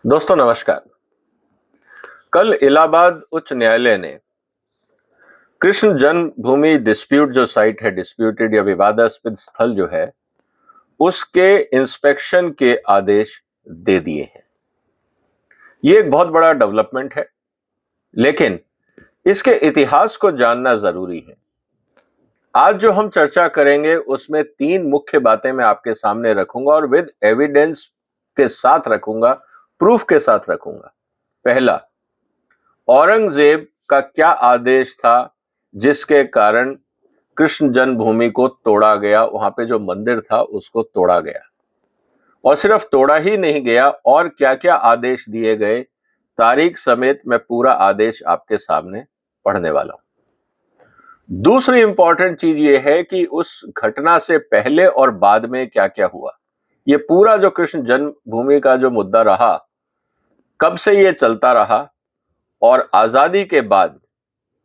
दोस्तों नमस्कार। कल इलाहाबाद उच्च न्यायालय ने कृष्ण जन्मभूमि डिस्प्यूट जो साइट है, डिस्प्यूटेड या विवादास्पद स्थल जो है, उसके इंस्पेक्शन के आदेश दे दिए हैं। ये एक बहुत बड़ा डेवलपमेंट है, लेकिन इसके इतिहास को जानना जरूरी है। आज जो हम चर्चा करेंगे उसमें तीन मुख्य बातें मैं आपके सामने रखूंगा और विद एविडेंस के साथ रखूंगा, प्रूफ के साथ रखूंगा। पहला, औरंगजेब का क्या आदेश था जिसके कारण कृष्ण जन्मभूमि को तोड़ा गया, वहां पे जो मंदिर था उसको तोड़ा गया। और सिर्फ तोड़ा ही नहीं गया, और क्या क्या आदेश दिए गए, तारीख समेत मैं पूरा आदेश आपके सामने पढ़ने वाला हूं। दूसरी इंपॉर्टेंट चीज ये है कि उस घटना से पहले और बाद में क्या क्या हुआ। ये पूरा जो कृष्ण जन्मभूमि का जो मुद्दा रहा, कब से ये चलता रहा, और आजादी के बाद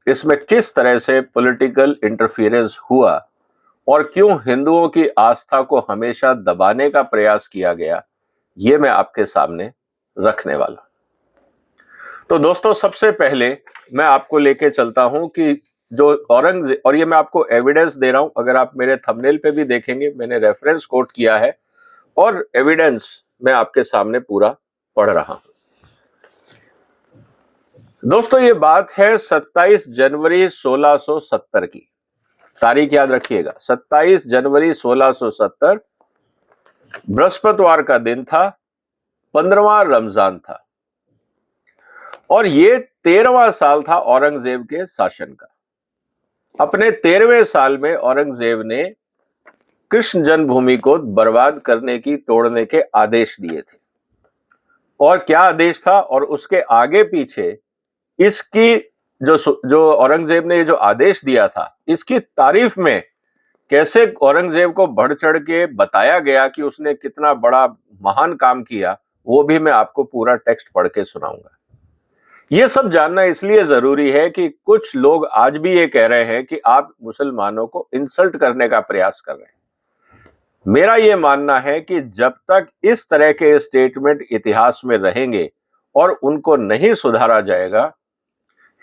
इसमें किस तरह से पॉलिटिकल इंटरफेरेंस हुआ, और क्यों हिंदुओं की आस्था को हमेशा दबाने का प्रयास किया गया, ये मैं आपके सामने रखने वाला। तो दोस्तों, सबसे पहले मैं आपको लेके चलता हूं कि जो औरंगजेब, और ये मैं आपको एविडेंस दे रहा हूं, अगर आप मेरे थंबनेल पे भी देखेंगे मैंने रेफरेंस कोट किया है और एविडेंस मैं आपके सामने पूरा पढ़ रहा हूं। दोस्तों, ये बात है 27 जनवरी 1670 की। तारीख याद रखिएगा, 27 जनवरी 1670 बृहस्पतिवार का दिन था, 15वां रमजान था, और ये 13वां साल था औरंगजेब के शासन का। अपने 13वें साल में औरंगजेब ने कृष्ण जन्मभूमि को बर्बाद करने की, तोड़ने के आदेश दिए थे। और क्या आदेश था और उसके आगे पीछे इसकी जो औरंगजेब ने जो आदेश दिया था, इसकी तारीफ में कैसे औरंगजेब को बढ़ चढ़ के बताया गया कि उसने कितना बड़ा महान काम किया, वो भी मैं आपको पूरा टेक्स्ट पढ़ के सुनाऊंगा। ये सब जानना इसलिए जरूरी है कि कुछ लोग आज भी ये कह रहे हैं कि आप मुसलमानों को इंसल्ट करने का प्रयास कर रहे हैं। मेरा ये मानना है कि जब तक इस तरह के स्टेटमेंट इतिहास में रहेंगे और उनको नहीं सुधारा जाएगा,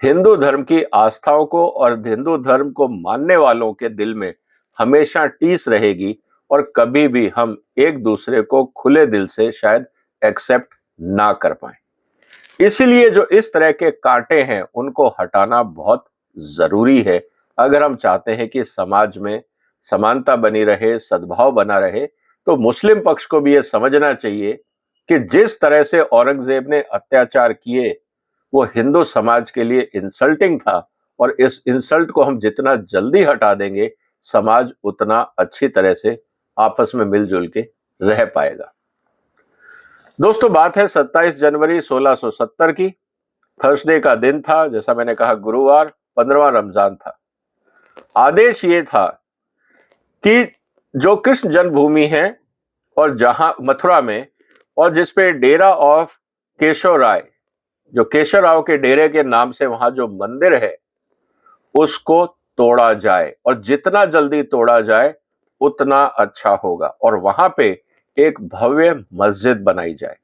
हिंदू धर्म की आस्थाओं को और हिंदू धर्म को मानने वालों के दिल में हमेशा टीस रहेगी, और कभी भी हम एक दूसरे को खुले दिल से शायद एक्सेप्ट ना कर पाए। इसीलिए जो इस तरह के कांटे हैं उनको हटाना बहुत जरूरी है, अगर हम चाहते हैं कि समाज में समानता बनी रहे, सद्भाव बना रहे। तो मुस्लिम पक्ष को भी ये समझना चाहिए कि जिस तरह से औरंगजेब ने अत्याचार किए वो हिंदू समाज के लिए इंसल्टिंग था, और इस इंसल्ट को हम जितना जल्दी हटा देंगे, समाज उतना अच्छी तरह से आपस में मिलजुल के रह पाएगा। दोस्तों, बात है 27 जनवरी 1670 की। थर्सडे का दिन था, जैसा मैंने कहा गुरुवार, 15वां रमजान था। आदेश ये था कि जो कृष्ण जन्मभूमि है और जहां मथुरा में, और जिसपे डेरा ऑफ केशव राय, जो केशव राव के डेरे के नाम से वहां जो मंदिर है, उसको तोड़ा जाए, और जितना जल्दी तोड़ा जाए उतना अच्छा होगा, और वहां पे एक भव्य मस्जिद बनाई जाए।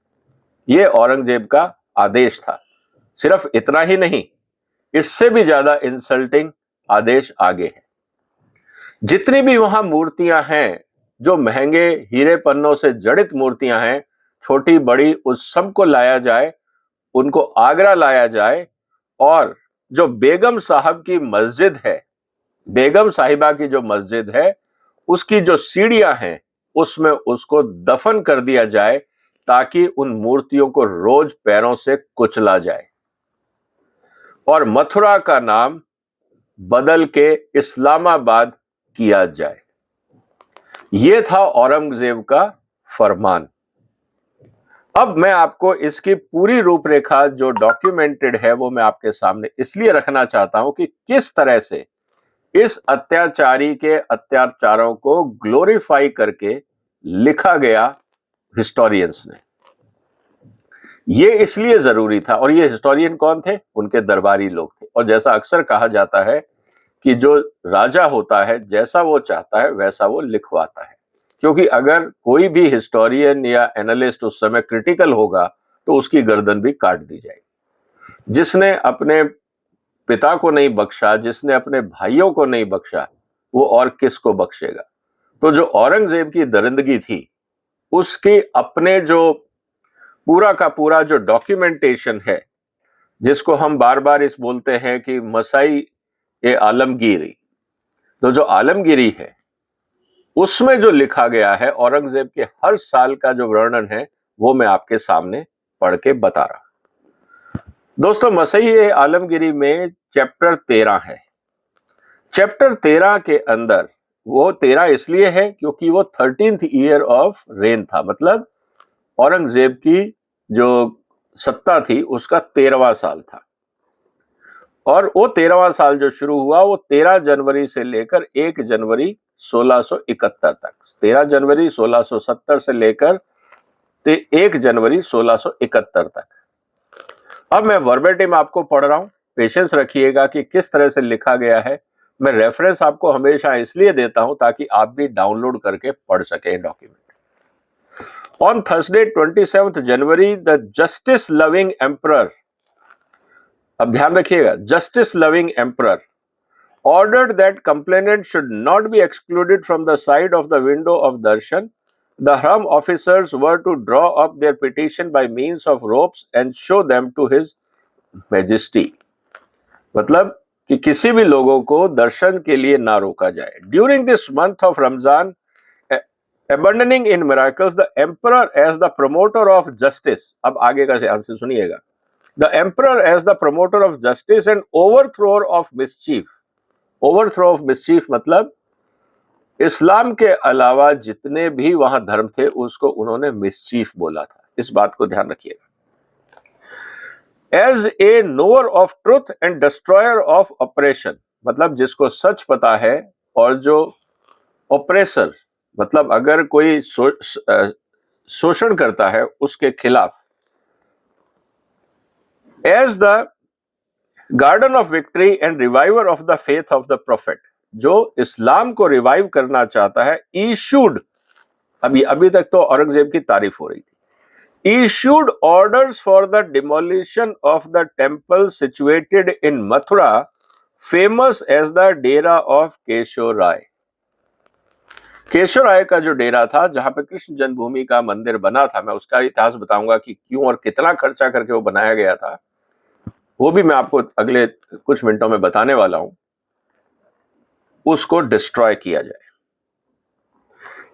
ये औरंगजेब का आदेश था। सिर्फ इतना ही नहीं, इससे भी ज्यादा इंसल्टिंग आदेश आगे है। जितनी भी वहां मूर्तियां हैं, जो महंगे हीरे पन्नों से जड़ित मूर्तियां हैं, छोटी बड़ी, उस सबको लाया जाए, उनको आगरा लाया जाए, और जो बेगम साहब की मस्जिद है, बेगम साहिबा की जो मस्जिद है, उसकी जो सीढ़ियां हैं उसमें उसको दफन कर दिया जाए, ताकि उन मूर्तियों को रोज पैरों से कुचला जाए, और मथुरा का नाम बदल के इस्लामाबाद किया जाए। यह था औरंगजेब का फरमान। अब मैं आपको इसकी पूरी रूपरेखा जो डॉक्यूमेंटेड है वो मैं आपके सामने इसलिए रखना चाहता हूं कि किस तरह से इस अत्याचारी के अत्याचारों को ग्लोरीफाई करके लिखा गया हिस्टोरियंस ने। ये इसलिए जरूरी था, और ये हिस्टोरियन कौन थे? उनके दरबारी लोग थे। और जैसा अक्सर कहा जाता है कि जो राजा होता है, जैसा वो चाहता है वैसा वो लिखवाता है। क्योंकि अगर कोई भी हिस्टोरियन या एनालिस्ट उस समय क्रिटिकल होगा तो उसकी गर्दन भी काट दी जाएगी। जिसने अपने पिता को नहीं बख्शा, जिसने अपने भाइयों को नहीं बख्शा, वो और किसको बख्शेगा। तो जो औरंगजेब की दरिंदगी थी, उसके अपने जो पूरा का पूरा जो डॉक्यूमेंटेशन है, जिसको हम बार बार इस बोलते हैं कि मसाई ए आलमगीरी, तो जो आलमगीरी है उसमें जो लिखा गया है औरंगजेब के हर साल का जो वर्णन है, वो मैं आपके सामने पढ़ के बता रहा। दोस्तों, मसई ए आलमगीरी में चैप्टर 13 है। चैप्टर 13 के अंदर, वो 13 इसलिए है क्योंकि वो 13th ईयर ऑफ रेन था, मतलब औरंगजेब की जो सत्ता थी उसका 13वां साल था। और वो 13वां साल जो शुरू हुआ वो 13 जनवरी से लेकर 1 जनवरी 1671 तक, 13 जनवरी 1670 से लेकर 1 जनवरी 1671 तक। अब मैं वर्बेटिम आपको पढ़ रहा हूं, पेशेंस रखिएगा कि किस तरह से लिखा गया है। मैं रेफरेंस आपको हमेशा इसलिए देता हूं ताकि आप भी डाउनलोड करके पढ़ सकें document. On Thursday, 27th January, the justice loving emperor, अब ध्यान रखिएगा, justice loving emperor ordered that complainant should not be excluded from the side of the window of darshan. The Haram officers were to draw up their petition by means of ropes and show them to his majesty. मतलब कि किसी भी लोगों को दर्शन के लिए ना रोका जाए। During this month of Ramzan, abandoning in miracles, the emperor as the promoter of justice, अब आगे का आंसर सुनिएगा, the emperor as the promoter of justice and overthrower of mischief. overthrow of mischief मतलब इस्लाम के अलावा जितने भी वहां धर्म थे उसको उन्होंने मिसचीफ बोला था। इस बात को ध्यान रखिएगा। As a knower of truth and destroyer of oppression, मतलब जिसको सच पता है और जो ऑपरेसर, मतलब अगर कोई शोषण करता है उसके खिलाफ। As the garden of victory and reviver of the faith of the prophet, जो इस्लाम को रिवाइव करना चाहता है, इशूड, अभी तक तो औरंगजेब की तारीफ हो रही थी, issued orders for the demolition of the temple situated in Mathura, famous as the Dera of Keshav Rai. Keshav Rai का जो डेरा था जहां पे कृष्ण जन्मभूमि का मंदिर बना था, मैं उसका इतिहास बताऊंगा कि क्यों और कितना खर्चा करके वो बनाया गया था, वो भी मैं आपको अगले कुछ मिनटों में बताने वाला हूं। उसको डिस्ट्रॉय किया जाए।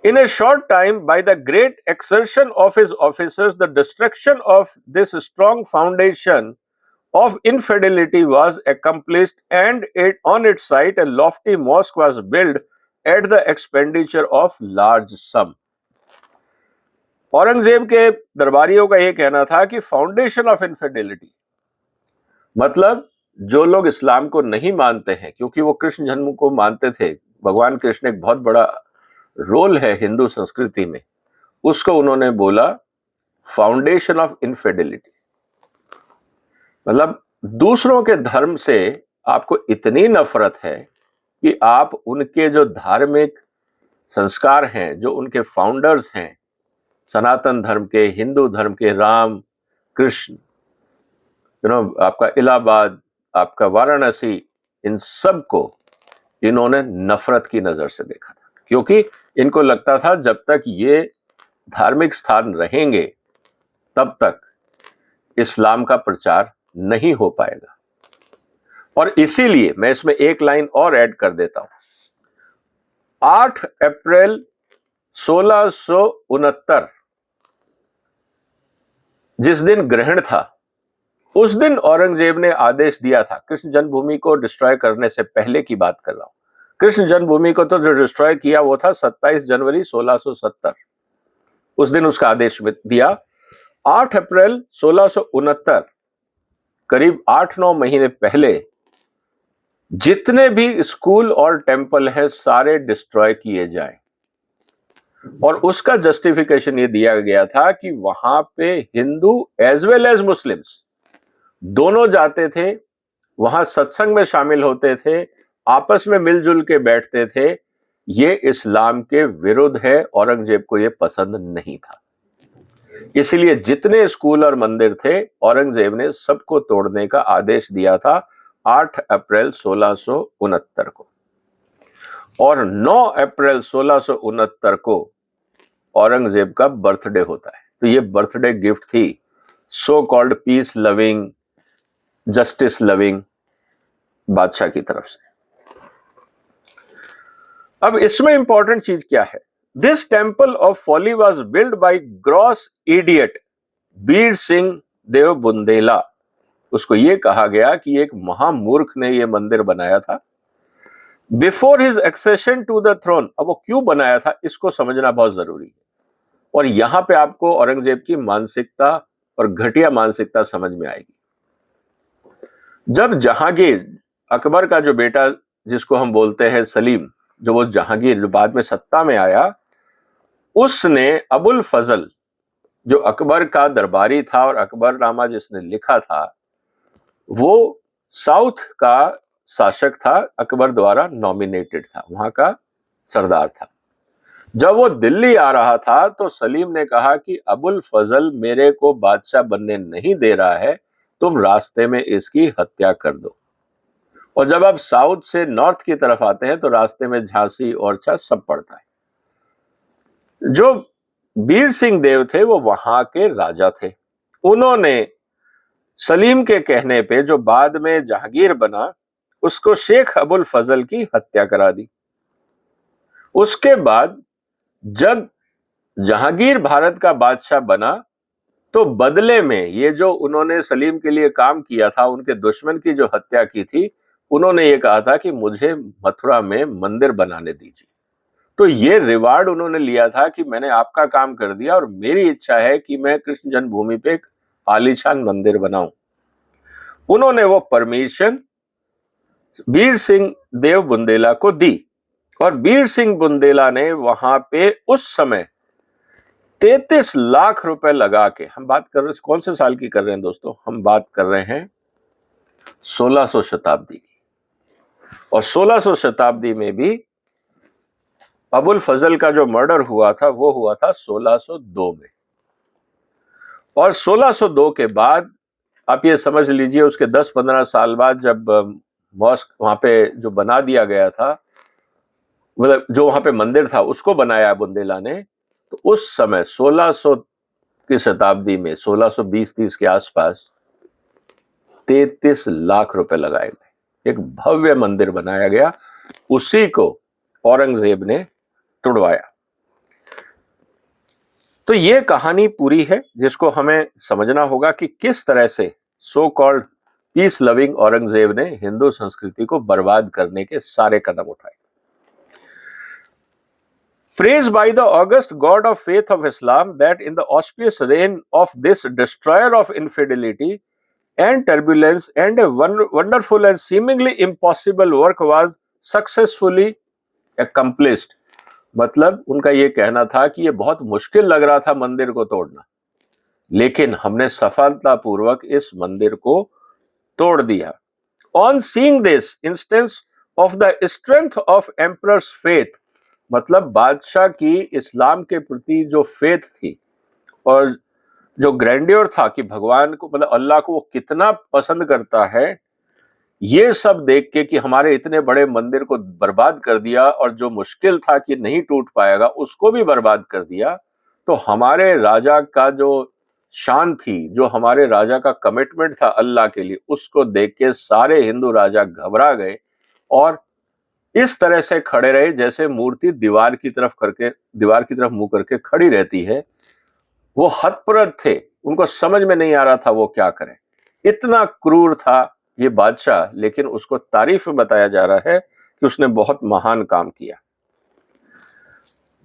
In a short time, by the great exertion of his officers, the destruction of this strong foundation of infidelity was accomplished, and on its site a lofty mosque was built at the expenditure of large sum. Aurangzeb के दरबारियों का यह कहना था कि foundation of infidelity मतलब जो लोग इस्लाम को नहीं मानते हैं, क्योंकि वो कृष्ण जन्म को मानते थे, भगवान कृष्ण एक बहुत बड़ा रोल है हिंदू संस्कृति में, उसको उन्होंने बोला फाउंडेशन ऑफ इनफिडेलिटी। मतलब दूसरों के धर्म से आपको इतनी नफरत है कि आप उनके जो धार्मिक संस्कार हैं, जो उनके फाउंडर्स हैं, सनातन धर्म के, हिंदू धर्म के, राम, कृष्ण, आपका इलाहाबाद, आपका वाराणसी, इन सब को इन्होंने नफरत की नजर से देखा था, क्योंकि इनको लगता था जब तक ये धार्मिक स्थान रहेंगे तब तक इस्लाम का प्रचार नहीं हो पाएगा। और इसीलिए मैं इसमें एक लाइन और ऐड कर देता हूं। 8 अप्रैल 1669 जिस दिन ग्रहण था, उस दिन औरंगजेब ने आदेश दिया था, कृष्ण जन्मभूमि को डिस्ट्रॉय करने से पहले की बात कर रहा हूं। कृष्ण जन्मभूमि को तो जो डिस्ट्रॉय किया वो था 27 जनवरी 1670, उस दिन उसका आदेश दिया। 8 अप्रैल 1669 करीब 8-9 महीने पहले जितने भी स्कूल और टेंपल है सारे डिस्ट्रॉय किए जाएं। और उसका जस्टिफिकेशन ये दिया गया था कि वहां पे Hindu as well as Muslims दोनों जाते थे, वहां सत्संग में शामिल होते थे, आपस में मिलजुल के बैठते थे। ये इस्लाम के विरुद्ध है, औरंगजेब को ये पसंद नहीं था। इसलिए जितने स्कूल और मंदिर थे औरंगजेब ने सबको तोड़ने का आदेश दिया था 8 अप्रैल 1669 को। और 9 अप्रैल 1669 को औरंगजेब का बर्थडे होता है। तो ये बर्थडे गिफ्ट थी so called peace loving, justice loving बादशाह की तरफ से। अब इसमें इंपॉर्टेंट चीज क्या है? This temple of folly was build by gross idiot Bir Singh Deo Bundela. उसको यह कहा गया कि एक महामूर्ख ने यह मंदिर बनाया था before his accession to the throne. अब वो क्यों बनाया था इसको समझना बहुत जरूरी है, और यहां पे आपको औरंगजेब की मानसिकता और घटिया मानसिकता समझ में आएगी। जब जहांगीर, अकबर का जो बेटा जिसको हम बोलते हैं सलीम, जो वो जहांगीर जो बाद में सत्ता में आया, उसने अबुल फजल जो अकबर का दरबारी था और अकबरनामा जिसने लिखा था, वो साउथ का शासक था, अकबर द्वारा नॉमिनेटेड था, वहां का सरदार था। जब वो दिल्ली आ रहा था तो सलीम ने कहा कि अबुल फजल मेरे को बादशाह बनने नहीं दे रहा है, तुम रास्ते में इसकी हत्या कर दो। और जब आप साउथ से नॉर्थ की तरफ आते हैं तो रास्ते में झांसी ओरछा सब पड़ता है। जो बीर सिंह देव थे वो वहां के राजा थे। उन्होंने सलीम के कहने पे, जो बाद में जहांगीर बना, उसको शेख अबुल फजल की हत्या करा दी। उसके बाद जब जहांगीर भारत का बादशाह बना तो बदले में ये जो उन्होंने सलीम के लिए काम किया था, उनके दुश्मन की जो हत्या की थी, उन्होंने ये कहा था कि मुझे मथुरा में मंदिर बनाने दीजिए। तो ये रिवार्ड उन्होंने लिया था कि मैंने आपका काम कर दिया और मेरी इच्छा है कि मैं कृष्ण जन्मभूमि पे एक आलीशान मंदिर बनाऊं। उन्होंने वो परमिशन बीर सिंह देव बुंदेला को दी, और बीर सिंह बुंदेला ने वहां पे उस समय 33 लाख रुपए लगा के, हम बात कर रहे हैं कौन से साल की कर रहे हैं दोस्तों, हम बात कर रहे हैं 1600 शताब्दी की। और 1600 शताब्दी में भी अबुल फजल का जो मर्डर हुआ था वो हुआ था 1602 में। और 1602 के बाद आप ये समझ लीजिए उसके 10-15 साल बाद जब मॉस्क वहां पे जो बना दिया गया था, मतलब जो वहां पे मंदिर था उसको बनाया बुंदेला ने, तो उस समय 1600 की शताब्दी में 1620-30 के आसपास 33 लाख रुपए लगाए गए, एक भव्य मंदिर बनाया गया। उसी को औरंगजेब ने तुड़वाया। तो ये कहानी पूरी है जिसको हमें समझना होगा कि किस तरह से so called peace loving Aurangzeb ने हिंदू संस्कृति को बर्बाद करने के सारे कदम उठाए। Praised by the august God of faith of Islam that in the auspicious reign of this destroyer of infidelity and turbulence and a wonderful and seemingly impossible work was successfully accomplished। मतलब उनका ये कहना था कि ये बहुत मुश्किल लग रहा था मंदिर को तोड़ना, लेकिन हमने सफलतापूर्वक इस मंदिर को तोड़ दिया। On seeing this instance of the strength of emperor's faith, मतलब बादशाह की इस्लाम के प्रति जो फेथ थी और जो ग्रैंड्योर था कि भगवान को, मतलब अल्लाह को वो कितना पसंद करता है, ये सब देख के कि हमारे इतने बड़े मंदिर को बर्बाद कर दिया और जो मुश्किल था कि नहीं टूट पाएगा उसको भी बर्बाद कर दिया, तो हमारे राजा का जो शान थी, जो हमारे राजा का कमिटमेंट था अल्लाह के लिए, उसको देख के सारे हिंदू राजा घबरा गए और इस तरह से खड़े रहे जैसे मूर्ति दीवार की तरफ मुंह करके खड़ी रहती है। वो हतप्रभ थे, उनको समझ में नहीं आ रहा था वो क्या करें। इतना क्रूर था ये बादशाह, लेकिन उसको तारीफ में बताया जा रहा है कि उसने बहुत महान काम किया।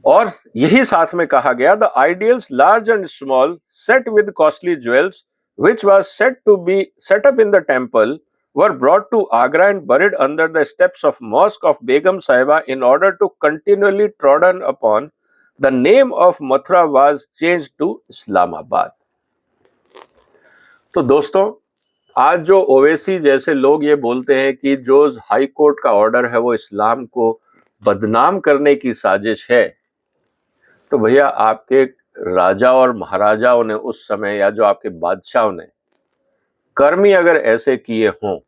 और यही साथ में कहा गया, the ideals large and small set with costly jewels which was said to be set up in the temple were brought to Agra and buried under the steps of mosque of Begum Sahiba in order to continually trodden upon. The name of Mathura was changed to Islamabad। तो दोस्तों, आज जो ओवैसी जैसे लोग ये बोलते हैं कि जो हाई कोर्ट का ऑर्डर है वो इस्लाम को बदनाम करने की साजिश है, तो भैया आपके राजा और महाराजाओं ने उस समय, या जो आपके बादशाहों ने कर्म ही अगर ऐसे किए हों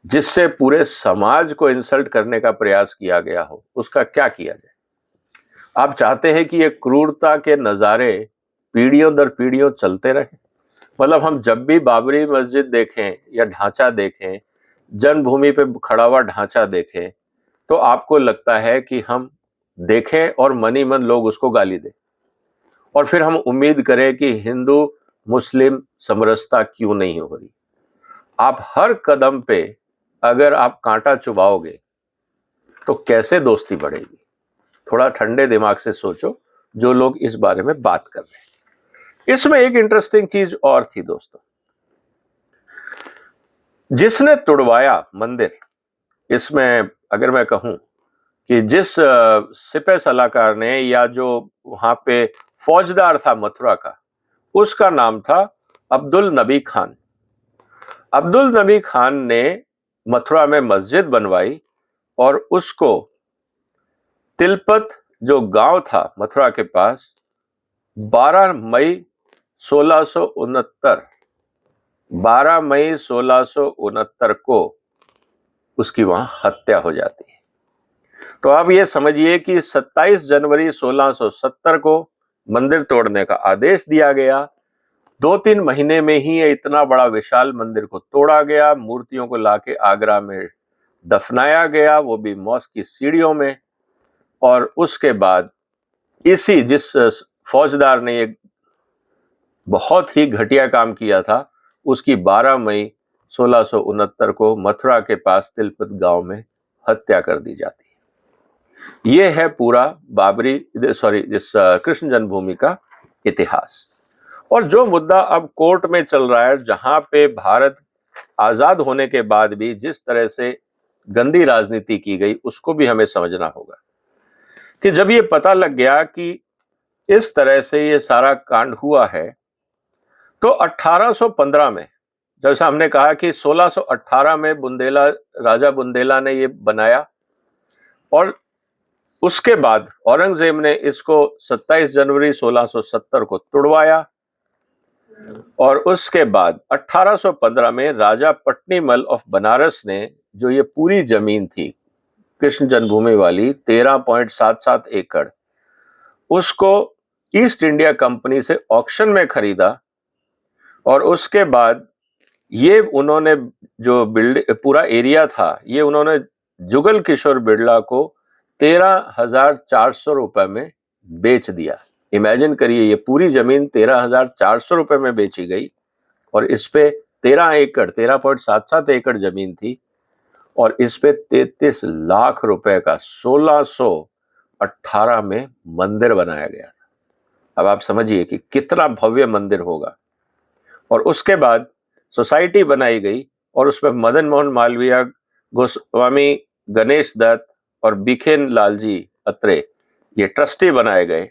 जिससे पूरे समाज को इंसल्ट करने का प्रयास किया गया हो, उसका क्या किया जाए? आप चाहते हैं कि ये क्रूरता के नज़ारे पीढ़ियों दर पीढ़ियों चलते रहे? मतलब हम जब भी बाबरी मस्जिद देखें या ढांचा देखें, जन्मभूमि पे खड़ा हुआ ढांचा देखें, तो आपको लगता है कि हम देखें और मन ही मन लोग उसको गाली दें, और फिर हम उम्मीद करें कि हिंदू मुस्लिम समरसता क्यों नहीं हो रही? आप हर कदम पे अगर आप कांटा चुभाओगे तो कैसे दोस्ती बढ़ेगी? थोड़ा ठंडे दिमाग से सोचो, जो लोग इस बारे में बात कर रहे हैं। इसमें एक इंटरेस्टिंग चीज और थी दोस्तों, जिसने तुड़वाया मंदिर, इसमें अगर मैं कहूं कि जिस सिपह सलाहकार ने, या जो वहां पे फौजदार था मथुरा का, उसका नाम था अब्दुल नबी खान। अब्दुल नबी खान ने मथुरा में मस्जिद बनवाई और उसको तिलपत जो गांव था मथुरा के पास, 12 मई 1669 को उसकी वहां हत्या हो जाती है। तो आप ये समझिए कि 27 जनवरी 1670 को मंदिर तोड़ने का आदेश दिया गया। 2-3 महीने में ही ये इतना बड़ा विशाल मंदिर को तोड़ा गया, मूर्तियों को लाके आगरा में दफनाया गया, वो भी मॉस्क की सीढ़ियों में। और उसके बाद इसी जिस फौजदार ने ये बहुत ही घटिया काम किया था, उसकी 12 मई 1669 को मथुरा के पास तिलपत गांव में हत्या कर दी जाती है। ये है पूरा जिस कृष्ण जन्मभूमि का इतिहास। और जो मुद्दा अब कोर्ट में चल रहा है, जहां पे भारत आजाद होने के बाद भी जिस तरह से गंदी राजनीति की गई, उसको भी हमें समझना होगा कि जब ये पता लग गया कि इस तरह से ये सारा कांड हुआ है, तो 1815 में, जैसा हमने कहा कि 1618 में राजा बुंदेला ने ये बनाया, और उसके बाद औरंगजेब ने इसको 27 जनवरी 1670 को तुड़वाया। और उसके बाद 1815 में राजा पट्नीमल ऑफ बनारस ने, जो ये पूरी जमीन थी कृष्ण जन्मभूमि वाली 13.77 एकड़, उसको ईस्ट इंडिया कंपनी से ऑक्शन में खरीदा। और उसके बाद ये उन्होंने जो पूरा एरिया था, ये उन्होंने जुगल किशोर बिरला को 13,400 रुपए में बेच दिया। इमेजिन करिए, ये पूरी जमीन 13,400 रुपए में बेची गई, और इस पे 13.77 एकड़ जमीन थी, और इस पे 33 लाख रुपए का 1618 में मंदिर बनाया गया था। अब आप समझिए कि कितना भव्य मंदिर होगा। और उसके बाद सोसाइटी बनाई गई, और उसमें मदन मोहन मालवीय, गोस्वामी गणेश दत्त और बिखेन लालजी अत्रे ये ट्रस्टी बनाए गए।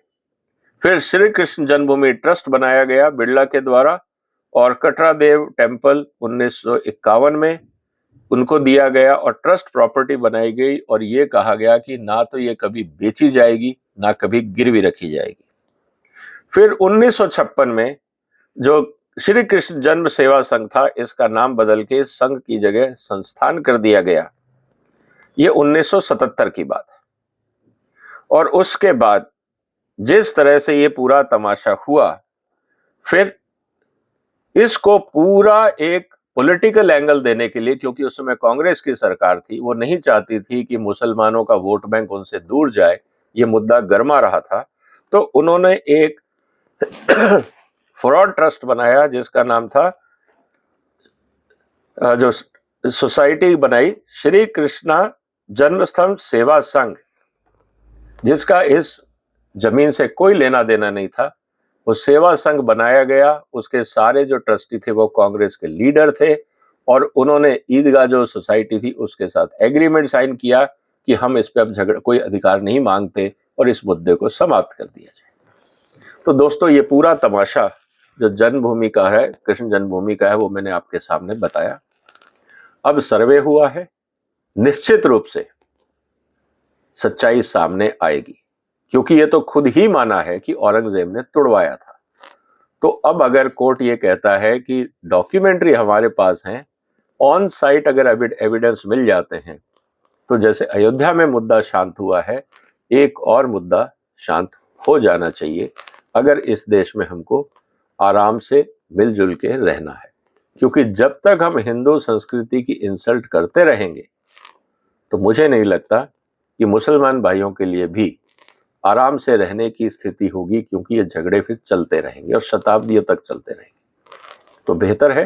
फिर श्री कृष्ण जन्मभूमि ट्रस्ट बनाया गया बिरला के द्वारा, और कटरा देव टेम्पल 1951 में उनको दिया गया, और ट्रस्ट प्रॉपर्टी बनाई गई। और ये कहा गया कि ना तो ये कभी बेची जाएगी, ना कभी गिरवी रखी जाएगी। फिर 1956 में जो श्री कृष्ण जन्म सेवा संघ था, इसका नाम बदल के संघ की जगह संस्थान कर दिया गया। ये 1977 की बात है। और उसके बाद जिस तरह से ये पूरा तमाशा हुआ, फिर इसको पूरा एक पॉलिटिकल एंगल देने के लिए, क्योंकि उस समय कांग्रेस की सरकार थी, वो नहीं चाहती थी कि मुसलमानों का वोट बैंक उनसे दूर जाए, ये मुद्दा गर्मा रहा था, तो उन्होंने एक फ्रॉड ट्रस्ट बनाया, जिसका नाम था, जो सोसाइटी बनाई, श्री कृष्णा जन्मस्थल सेवा संघ, जिसका इस जमीन से कोई लेना देना नहीं था। वो सेवा संघ बनाया गया, उसके सारे जो ट्रस्टी थे वो कांग्रेस के लीडर थे, और उन्होंने ईदगाह जो सोसाइटी थी उसके साथ एग्रीमेंट साइन किया कि हम इस पे अब कोई अधिकार नहीं मांगते, और इस मुद्दे को समाप्त कर दिया जाए। तो दोस्तों, ये पूरा तमाशा जो जन्मभूमि का है, कृष्ण जन्मभूमि का है, वो मैंने आपके सामने बताया। अब सर्वे हुआ है, निश्चित रूप से सच्चाई सामने आएगी। क्योंकि ये तो खुद ही माना है कि औरंगजेब ने तुड़वाया था। तो अब अगर कोर्ट ये कहता है कि डॉक्यूमेंट्री हमारे पास है, ऑन साइट अगर एविडेंस मिल जाते हैं, तो जैसे अयोध्या में मुद्दा शांत हुआ है, एक और मुद्दा शांत हो जाना चाहिए अगर इस देश में हमको आराम से मिलजुल के रहना है। क्योंकि जब तक हम हिंदू संस्कृति की इंसल्ट करते रहेंगे तो मुझे नहीं लगता कि मुसलमान भाइयों के लिए भी आराम से रहने की स्थिति होगी, क्योंकि ये झगड़े फिर चलते रहेंगे और शताब्दियों तक चलते रहेंगे। तो बेहतर है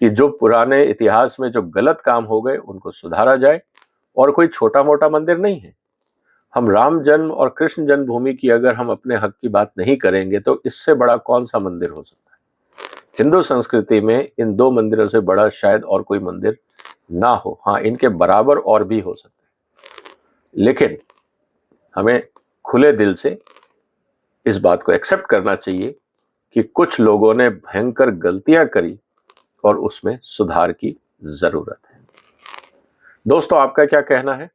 कि जो पुराने इतिहास में जो गलत काम हो गए उनको सुधारा जाए, और कोई छोटा मोटा मंदिर नहीं है। हम राम जन्म और कृष्ण जन्मभूमि की अगर हम अपने हक की बात नहीं करेंगे तो इससे बड़ा कौन सा मंदिर हो सकता है। हिंदू संस्कृति में इन दो मंदिरों से बड़ा शायद और कोई मंदिर ना हो। हाँ, इनके बराबर और भी हो सकते हैं, लेकिन हमें खुले दिल से इस बात को एक्सेप्ट करना चाहिए कि कुछ लोगों ने भयंकर गलतियां करी और उसमें सुधार की जरूरत है। दोस्तों, आपका क्या कहना है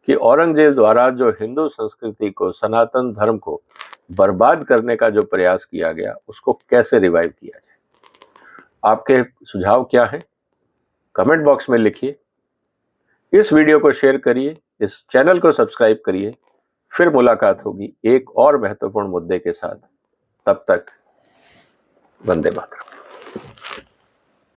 कि औरंगजेब द्वारा जो हिंदू संस्कृति को, सनातन धर्म को बर्बाद करने का जो प्रयास किया गया, उसको कैसे रिवाइव किया जाए? आपके सुझाव क्या हैं? कमेंट बॉक्स में लिखिए। इस वीडियो को शेयर करिए, इस चैनल को सब्सक्राइब करिए। फिर मुलाकात होगी एक और महत्वपूर्ण मुद्दे के साथ। तब तक वंदे मातरम।